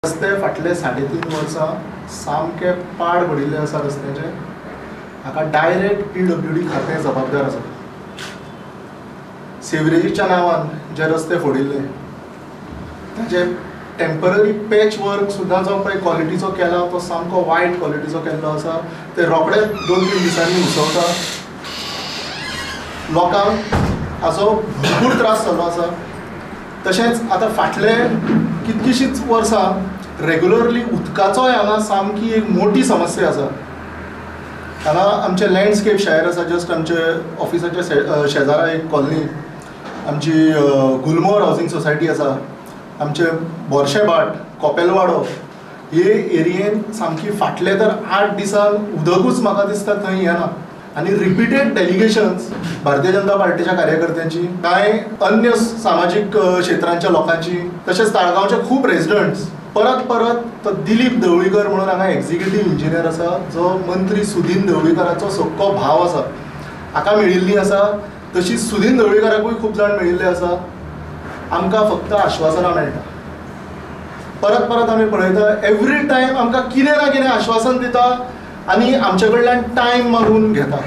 रस्ते फाटले 3.5 वर्सां सामके पाड पडिल्ले आसा रस्त्याचे. हाका डायरेक्ट PWD खातें जबाबदार आसा. सेवरेजीच्या नांवान जे रस्ते फोडिल्ले ताचे टेम्पररी पॅच वर्क सुद्दां जो पळय क्वॉलिटीचो केला तो सामको वायट क्वॉलिटीचो केल्लो आसा. ते रोखडे 2-3 दिसांनी उसवता. लोकांक हाचो भरपूर त्रास जाल्लो आसा. तशेंच आतां फाटले कितकीशींच वर्सां रेग्युलरली उदकाचोय हांगा सामकी एक मोठी समस्या आसा. हांगा आमचे लँडस्केप शायर आसा, जस्ट आमचे ऑफिसाच्या शेजारा एक कॉलनी, आमची गुलमोहर हावजींग सोसायटी आसा, आमचे बोरशेभाट, कोपेलवाडो हे एरियेन सामकी फाटले तर 8 दिसान उदकूच म्हाका दिसता थंय येना. आनी रिपिटेड डेलिगेशन्स भारतीय जनता पार्टीच्या कार्यकर्त्यांची, कांय अन्य सामाजीक क्षेत्रांच्या लोकांची, तशेंच ताळगांवचे खूब रेजिडंट्स परत तो दिलीप ढवळीकर म्हणून हांगा एक्झिक्युटीव इंजिनियर आसा, जो मंत्री सुदीन ढवळीकराचो सक्को भाव आसा, हाका मेळिल्ली आसा. तशीच सुदीन ढवळीकराकूय खूब जाण मेळिल्ले आसा. आमकां फक्त आश्वासनां मेळटा. परत आमी पळयता एवरी टायम आमकां कितें ना कितें आश्वासन दिता आनी आमचे कडल्यान टायम मागून घेता.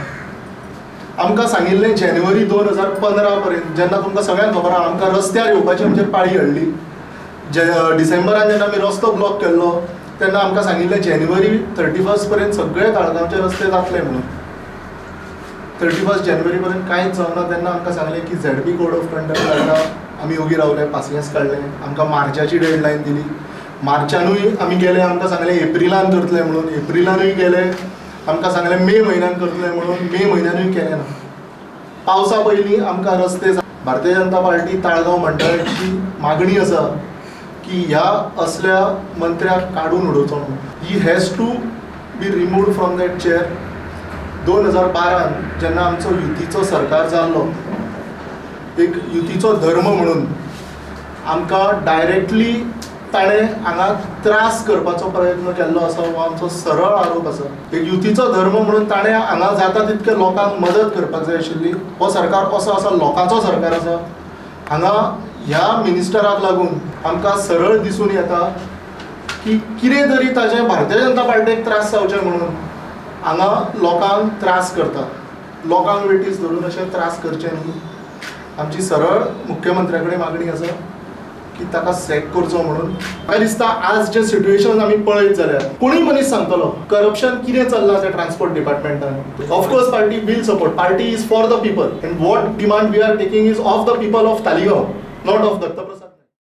आमकां सांगिल्लें जानेवारी 2015 पर्यंत, जेन्ना तुमकां सगळ्यांक खबर आहा आमकां रस्त्यार येवपाची आमचेर पाळी हाडली. डिसेंबरान जेन्ना आमी रस्तो ब्लॉक केल्लो तेन्ना आमकां सांगिल्लें जानेवारी 31 पर्यंत सगळे ताळगांवचे रस्ते जातले म्हणून. 31 जानेवारी पर्यंत कांयच जावना. तेन्ना आमकां सांगलें की ZP कोड ऑफ कंडक्ट काडटा. आमी योगी रावले, पासियेंस काडलें. आमकां मार्चाची डेडलायन दिली. मार्चानूय आमी गेले, आमकां सांगलें एप्रिलान करतले म्हणून. एप्रिलानूय गेले, आमकां सांगलें मे म्हयन्यान करतले म्हणून. मे म्हयन्यानूय केलें ना. पावसा पयलीं आमकां रस्ते. भारतीय जनता पार्टी ताळगांव मंडळाची मागणी आसा की ह्या असल्या मंत्र्याक काडून उडोवचो म्हणून. He has to be removed from that chair. 2012 जेन्ना आमचो युतीचो सरकार जाल्लो, एक युतीचो धर्म म्हणून आमकां डायरेक्टली ताणें हांगा त्रास करपाचो प्रयत्न केल्लो आसा, हो आमचो सरळ आरोप आसा. एक युतीचो धर्म म्हणून ताणें हांगा जाता तितके लोकांक मदत करपाक जाय आशिल्ली. हो सरकार असो आसा, लोकांचो सरकार आसा. हांगा ह्या मिनिस्टराक लागून आमकां सरळ दिसून येता की कितें तरी ताजें भारतीय जनता पार्टीक त्रास जावचे म्हणून हांगा लोकांक त्रास करता. लोकांक वेटीस धरून अशें त्रास करचे न्ही. आमची सरळ मुख्यमंत्र्या कडेन मागणी आसा की ताका सॅक करचो म्हणून. म्हाका दिसता आज जे सिट्युएशन आमी पळयत जाल्यार कोणूय मनीस सांगतलो करप्शन कितें चल्लां त्या ट्रान्सपोर्ट डिपार्टमेंटान. Of course party will support. Party is for the people and what demand we are taking is of the people of Taleigao, not of Dattaprasad.